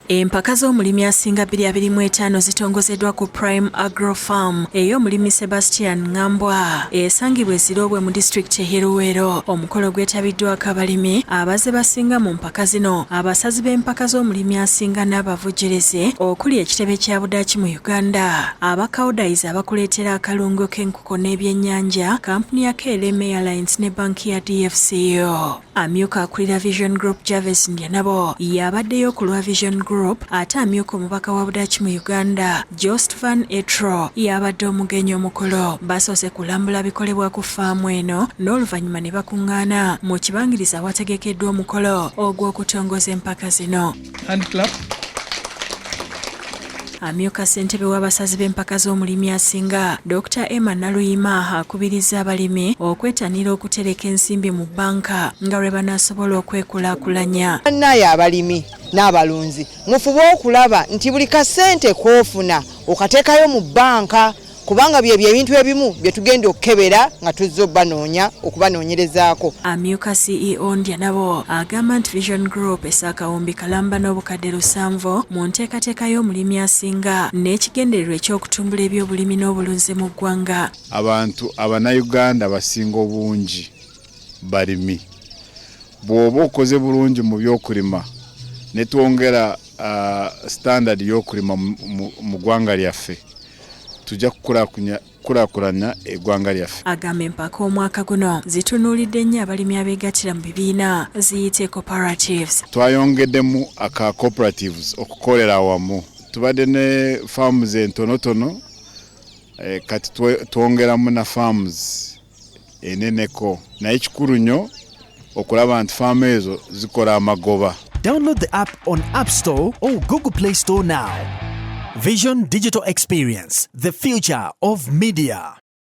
Empaka z'omulimi Asinga 225 zitongozeddwa ku Prime Agro Farm ey'omulimi Sebastian Ngambwa esangibwa Ezirobwe mu disitulikiti e Hiruweero. Omukolo gwetabiddwako abalimi abazze basinga mu mpaka zino, abasazi b'empaka z'omulimi Asinga n'abavujjereze okuli ekitebe kya Budaaki mu Uganda, abakawudayiza abakuleetera akalungo k'enkoko n'ebyennyanja, kampuni ya KLM Airlines ne banki ya DFCO. Amyuka akulira Vision Group Jarvis Ndyanabo yabaddeyo ku lwa Vision Group, ate amyuka omubaka wa Budaaki mu Uganda Jost Van Etro yabadde omugenyi omukolo. Basoose kulambula bikolebwa ku faamu eno n'oluvannyuma ne bakuŋŋaana mu kibangiriza awategekeddwa omukolo ogw'okutongoza empaka zino. Amyuka ssentebe w'abasazi b'empaka z'omulimi Asinga Dr. Emma Naluyima akubiriza abalimi okwetanira okutereka ensimbi mu bbanka nga lwe banaasobola okwekulaakulanya. Bannaye abalimi n'abalunzi mufube okulaba nti buli kasente k'ofuna okateekayo mu bbanka, kubanga byebyo ebintu ebimu bye tugenda okukebera nga tuzza okubanoonyerezaako. Amyuka CEO Ndyanabo agamba nti Vision Group esaakawumbi kalamba n'obukadde 7 mu nteekateeka y'omulimi Asinga n'ekigendererwa eky'okutumbula ebyobulimi n'obulunzi mu ggwanga. Abantu Abannayuganda basinga obungi balimi. Bw'oba okoze bulungi mu by'okulima ne twongera standard y'okulima mu ggwanga lyaffe, tujja kukulaakulanya eggwanga lyaffe. Agamba empaka omwaka guno zitunuulidde nnyo abalimi abeegattira mu bibiina ziyite cooperatives. Twayongeddemu aka cooperatives okukolera awamu. Tubadde ne farms entonotono, kati twongeramu na farms eneneko. Naye kikulu nnyo okulaba nti faamu ezo zikola amagoba. Download the app on App Store or Google Play Store now. Vision Digital Experience, the future of media.